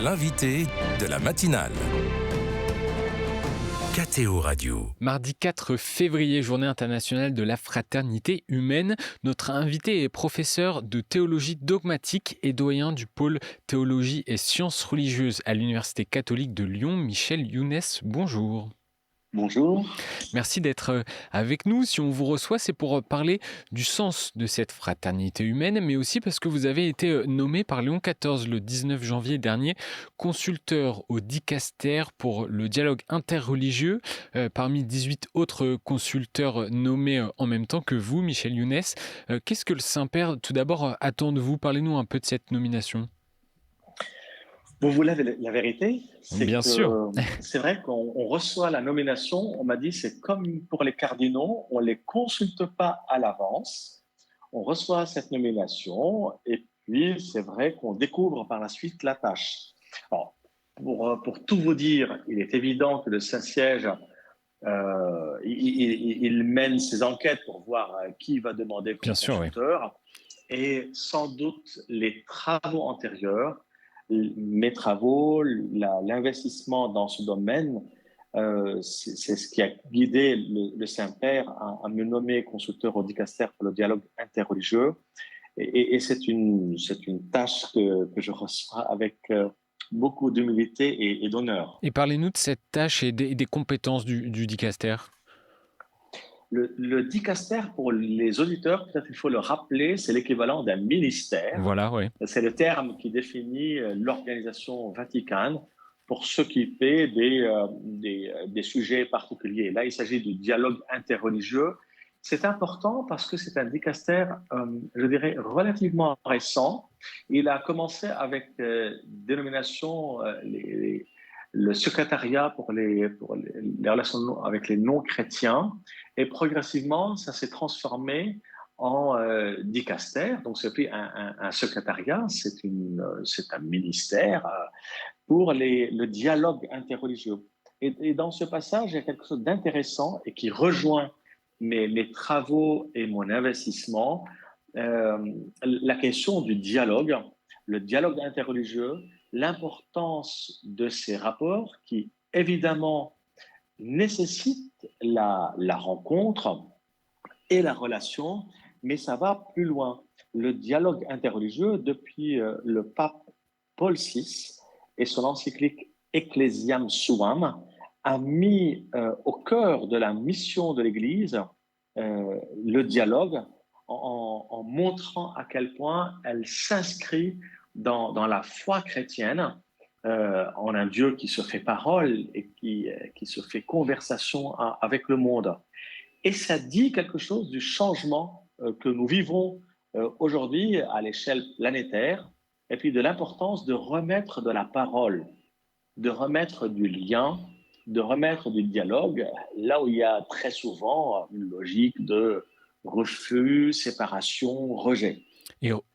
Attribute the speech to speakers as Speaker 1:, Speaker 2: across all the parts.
Speaker 1: l'invité de la matinale. KTO Radio.
Speaker 2: Mardi 4 février, journée internationale de la fraternité humaine. Notre invité est professeur de théologie dogmatique et doyen du pôle théologie et sciences religieuses à l'Université catholique de Lyon. Michel Younes, bonjour.
Speaker 3: Bonjour.
Speaker 2: Merci d'être avec nous. Si on vous reçoit, c'est pour parler du sens de cette fraternité humaine, mais aussi parce que vous avez été nommé par Léon XIV le 19 janvier dernier consulteur au dicaster pour le dialogue interreligieux, parmi 18 autres consulteurs nommés en même temps que vous, Michel Younes. Qu'est-ce que le Saint-Père, tout d'abord, attend de vous? Parlez-nous un peu de cette nomination.
Speaker 3: Vous voulez la vérité?
Speaker 2: Bien sûr.
Speaker 3: C'est vrai qu'on reçoit la nomination, on m'a dit c'est comme pour les cardinaux, on ne les consulte pas à l'avance, on reçoit cette nomination et puis c'est vrai qu'on découvre par la suite la tâche. Alors, pour tout vous dire, il est évident que le Saint-Siège, il mène ses enquêtes pour voir qui va demander comme consulteur, oui. Et sans doute les travaux antérieurs, mes travaux, l'investissement dans ce domaine, c'est ce qui a guidé le Saint-Père à me nommer consulteur au dicaster pour le dialogue interreligieux. Et c'est une tâche que je reçois avec beaucoup d'humilité et d'honneur.
Speaker 2: Et parlez-nous de cette tâche et des compétences du dicaster.
Speaker 3: Le dicaster, pour les auditeurs, peut-être il faut le rappeler, c'est l'équivalent d'un ministère.
Speaker 2: Voilà, oui.
Speaker 3: C'est le terme qui définit l'organisation vaticane pour s'occuper des sujets particuliers. Là, il s'agit du dialogue interreligieux. C'est important parce que c'est un dicaster, je dirais, relativement récent. Il a commencé avec dénomination le secrétariat pour les relations avec les non-chrétiens. Et progressivement, ça s'est transformé en dicaster. Donc, c'est plus un secrétariat, c'est un ministère pour le dialogue interreligieux. Et dans ce passage, il y a quelque chose d'intéressant et qui rejoint mes travaux et mon investissement. La question du dialogue, le dialogue interreligieux, l'importance de ces rapports qui, évidemment, nécessitent la rencontre et la relation, mais ça va plus loin. Le dialogue interreligieux, depuis le pape Paul VI et son encyclique Ecclesiam Suam, a mis au cœur de la mission de l'Église le dialogue en montrant à quel point elle s'inscrit dans la foi chrétienne, en un Dieu qui se fait parole et qui se fait conversation avec le monde. Et ça dit quelque chose du changement que nous vivons aujourd'hui à l'échelle planétaire, et puis de l'importance de remettre de la parole, de remettre du lien, de remettre du dialogue, là où il y a très souvent une logique de refus, séparation, rejet.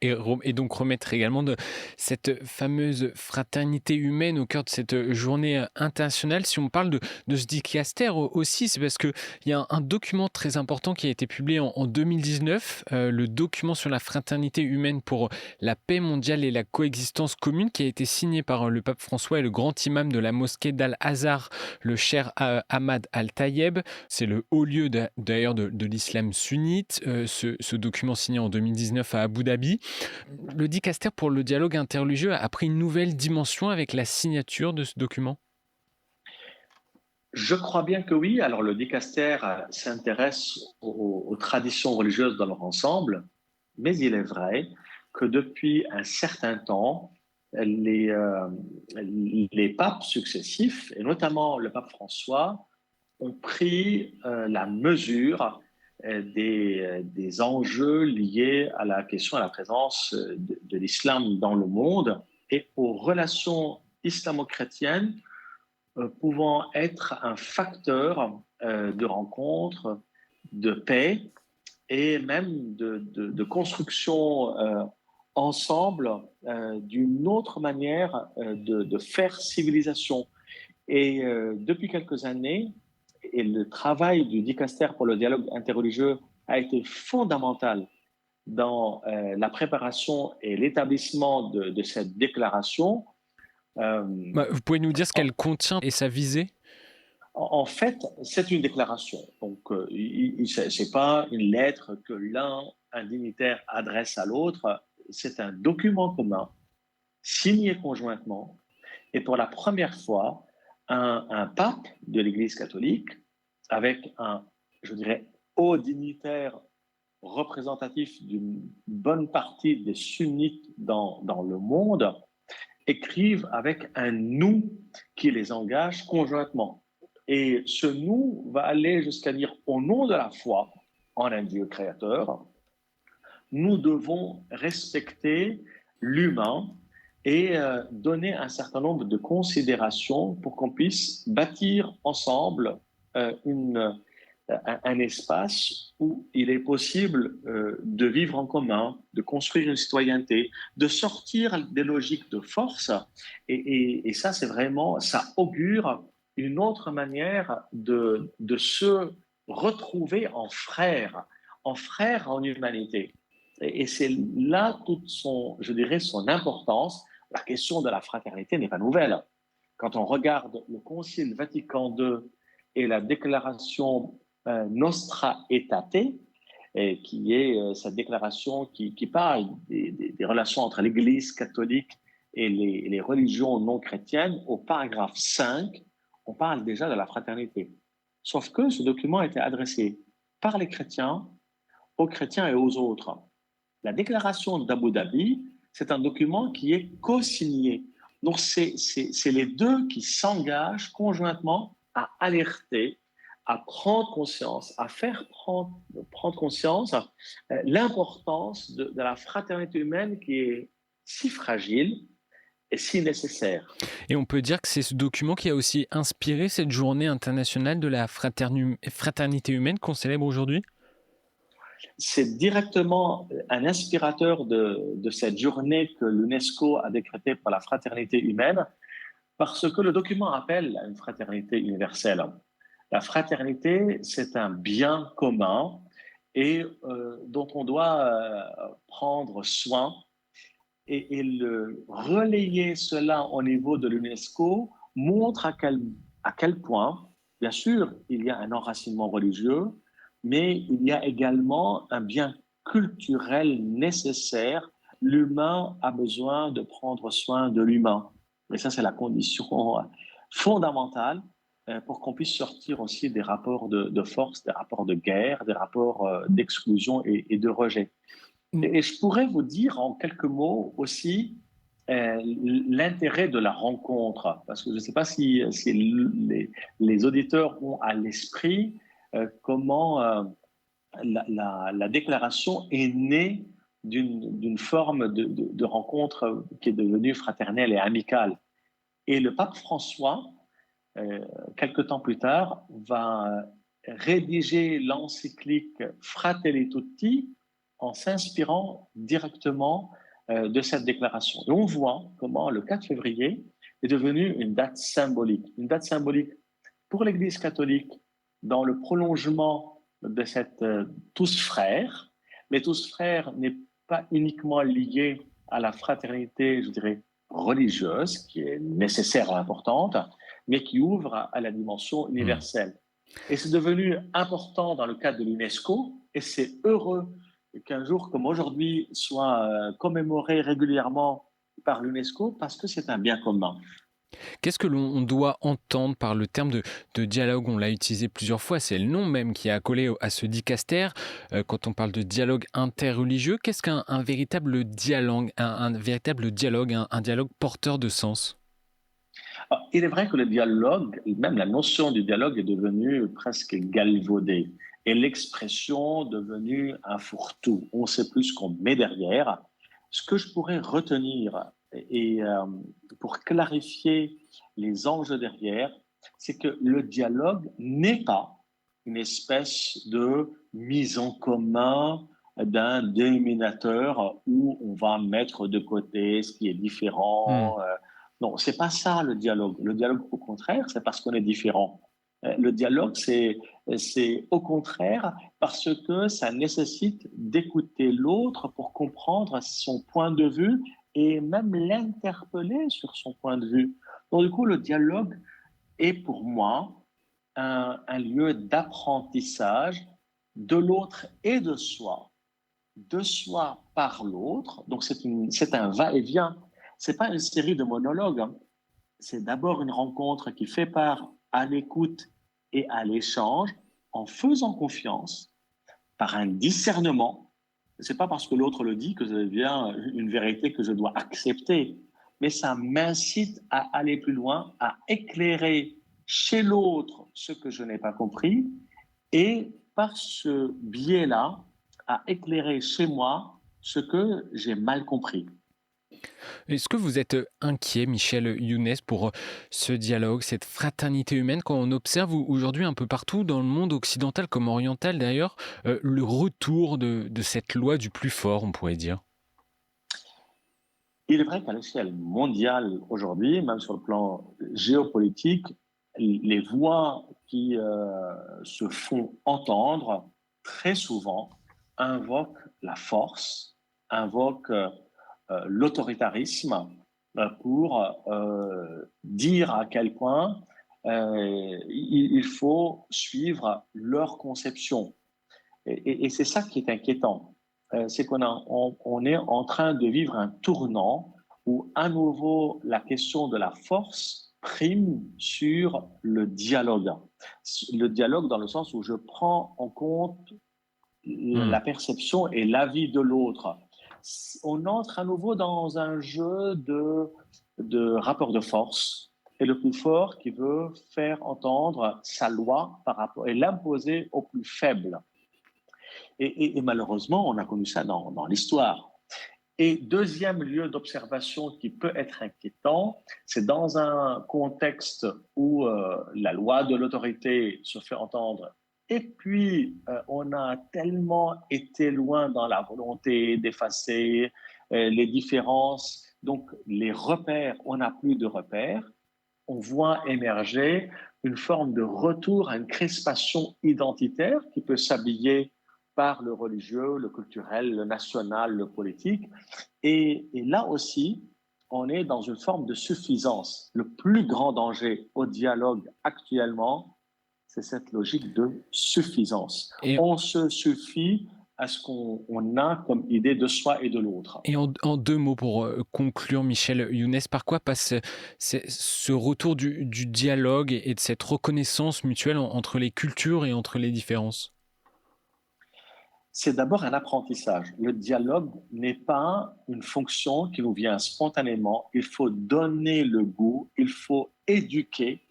Speaker 2: Et donc remettre également de cette fameuse fraternité humaine au cœur de cette journée internationale. Si on parle de ce dicaster aussi, c'est parce qu'il y a un document très important qui a été publié en 2019, le document sur la fraternité humaine pour la paix mondiale et la coexistence commune, qui a été signé par le pape François et le grand imam de la mosquée d'Al-Azhar, le cher Ahmad Al-Tayeb. C'est le haut lieu d'ailleurs de l'islam sunnite. Ce document signé en 2019 à Abu Dhabi. Le dicaster pour le dialogue interreligieux a pris une nouvelle dimension avec la signature de ce document?
Speaker 3: Je crois bien que oui. Alors, le dicaster s'intéresse aux traditions religieuses dans leur ensemble, mais il est vrai que depuis un certain temps, les papes successifs, et notamment le pape François, ont pris la mesure des enjeux liés à la question, à la présence de l'islam dans le monde et aux relations islamo-chrétiennes pouvant être un facteur de rencontre, de paix et même de construction ensemble d'une autre manière de faire civilisation. Et depuis quelques années, et le travail du dicaster pour le dialogue interreligieux a été fondamental dans la préparation et l'établissement de cette déclaration Euh,
Speaker 2: Vous pouvez nous dire ce qu'elle contient et sa visée?
Speaker 3: En fait, c'est une déclaration. Donc, c'est pas une lettre que un dignitaire, adresse à l'autre. C'est un document commun signé conjointement. Et pour la première fois, un pape de l'Église catholique, avec je dirais, haut dignitaire représentatif d'une bonne partie des sunnites dans le monde, écrivent avec un nous qui les engage conjointement. Et ce nous va aller jusqu'à dire, au nom de la foi en un Dieu créateur, nous devons respecter l'humain et donner un certain nombre de considérations pour qu'on puisse bâtir ensemble un espace où il est possible de vivre en commun, de construire une citoyenneté, de sortir des logiques de force. Et ça, c'est vraiment, ça augure une autre manière de se retrouver en frères en humanité. Et c'est là toute je dirais, son importance. La question de la fraternité n'est pas nouvelle. Quand on regarde le Concile Vatican II et la déclaration Nostra Aetate, qui est cette déclaration qui parle des relations entre l'Église catholique et les religions non chrétiennes, au paragraphe 5, on parle déjà de la fraternité. Sauf que ce document a été adressé par les chrétiens, aux chrétiens et aux autres. La déclaration d'Abu Dhabi, c'est un document qui est co-signé. Donc, c'est les deux qui s'engagent conjointement à alerter, à prendre conscience, à faire prendre conscience l'importance de la fraternité humaine qui est si fragile et si nécessaire.
Speaker 2: Et on peut dire que c'est ce document qui a aussi inspiré cette journée internationale de la fraternité humaine qu'on célèbre aujourd'hui?
Speaker 3: C'est directement un inspirateur de cette journée que l'UNESCO a décrétée pour la fraternité humaine, parce que le document appelle à une fraternité universelle. La fraternité, c'est un bien commun et dont on doit prendre soin et relayer cela au niveau de l'UNESCO montre à quel point, bien sûr, il y a un enracinement religieux, mais il y a également un bien culturel nécessaire. L'humain a besoin de prendre soin de l'humain. Et ça, c'est la condition fondamentale pour qu'on puisse sortir aussi des rapports de force, des rapports de guerre, des rapports d'exclusion et de rejet. Et je pourrais vous dire en quelques mots aussi l'intérêt de la rencontre, parce que je ne sais pas si les auditeurs ont à l'esprit comment la déclaration est née d'une forme de rencontre qui est devenue fraternelle et amicale. Et le pape François, quelque temps plus tard, va rédiger l'encyclique Fratelli Tutti en s'inspirant directement de cette déclaration. Et on voit comment le 4 février est devenu une date symbolique pour l'Église catholique dans le prolongement de cette tous frères, mais tous frères n'est pas uniquement lié à la fraternité, je dirais, religieuse, qui est nécessaire et importante, mais qui ouvre à la dimension universelle. Et c'est devenu important dans le cadre de l'UNESCO, et c'est heureux qu'un jour comme aujourd'hui soit commémoré régulièrement par l'UNESCO parce que c'est un bien commun.
Speaker 2: Qu'est-ce que l'on doit entendre par le terme de dialogue? On l'a utilisé plusieurs fois, c'est le nom même qui est accolé à ce dicaster. Quand on parle de dialogue interreligieux, qu'est-ce qu'un véritable dialogue, un véritable dialogue, un dialogue porteur de sens?
Speaker 3: Alors, il est vrai que le dialogue, même la notion du dialogue est devenue presque galvaudée et l'expression devenue un fourre-tout. On ne sait plus ce qu'on met derrière. Ce que je pourrais retenir et pour clarifier les enjeux derrière, c'est que le dialogue n'est pas une espèce de mise en commun d'un dénominateur où on va mettre de côté ce qui est différent. Non, c'est pas ça le dialogue. Le dialogue, au contraire, c'est parce qu'on est différent. Le dialogue, c'est au contraire parce que ça nécessite d'écouter l'autre pour comprendre son point de vue et même l'interpeller sur son point de vue. Donc, du coup, le dialogue est pour moi un lieu d'apprentissage de l'autre et de soi par l'autre. Donc, c'est un va-et-vient. C'est pas une série de monologues, hein. C'est d'abord une rencontre qui fait part à l'écoute et à l'échange en faisant confiance par un discernement. C'est pas parce que l'autre le dit que ça devient une vérité que je dois accepter, mais ça m'incite à aller plus loin, à éclairer chez l'autre ce que je n'ai pas compris et par ce biais-là, à éclairer chez moi ce que j'ai mal compris.
Speaker 2: Est-ce que vous êtes inquiet, Michel Younes, pour ce dialogue, cette fraternité humaine, quand on observe aujourd'hui un peu partout dans le monde occidental comme oriental d'ailleurs, le retour de cette loi du plus fort, on pourrait dire?
Speaker 3: Il est vrai qu'à l'échelle mondiale aujourd'hui, même sur le plan géopolitique, les voix qui se font entendre très souvent invoquent la force, invoquent l'autoritarisme pour dire à quel point il faut suivre leur conception. Et c'est ça qui est inquiétant. C'est on est en train de vivre un tournant où à nouveau la question de la force prime sur le dialogue. Le dialogue dans le sens où je prends en compte la perception et l'avis de l'autre. On entre à nouveau dans un jeu de rapport de force et le plus fort qui veut faire entendre sa loi par rapport et l'imposer au plus faible. Et malheureusement, on a connu ça dans l'histoire. Et deuxième lieu d'observation qui peut être inquiétant, c'est dans un contexte où la loi de l'autorité se fait entendre. Et puis, on a tellement été loin dans la volonté d'effacer les différences. Donc, les repères, on n'a plus de repères. On voit émerger une forme de retour à une crispation identitaire qui peut s'habiller par le religieux, le culturel, le national, le politique. Et là aussi, on est dans une forme de suffisance. Le plus grand danger au dialogue actuellement, c'est cette logique de suffisance.
Speaker 2: Et,
Speaker 3: On se suffit à ce qu'on a comme idée de soi et de l'autre.
Speaker 2: et en deux mots pour conclure, Michel Younes, par quoi passe ce retour du dialogue et de cette reconnaissance mutuelle entre les cultures et entre les différences?
Speaker 3: C'est d'abord un apprentissage. Le dialogue n'est pas une fonction qui nous vient spontanément. Il faut donner le goût, il faut éduquer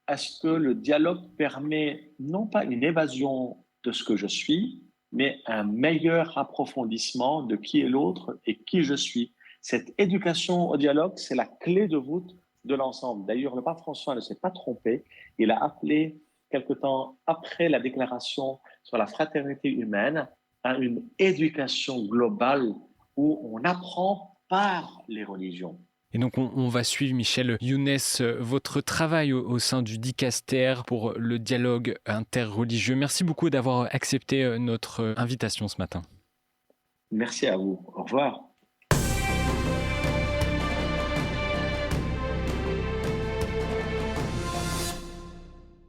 Speaker 3: à ce que le dialogue permet non pas une évasion de ce que je suis, mais un meilleur approfondissement de qui est l'autre et qui je suis. Cette éducation au dialogue, c'est la clé de voûte de l'ensemble. D'ailleurs, le pape François ne s'est pas trompé. Il a appelé, quelque temps après la déclaration sur la fraternité humaine, à une éducation globale où on apprend par les religions.
Speaker 2: Et donc on va suivre, Michel Younes, votre travail au sein du Dicaster pour le dialogue interreligieux. Merci beaucoup d'avoir accepté notre invitation ce matin.
Speaker 3: Merci à vous. Au revoir.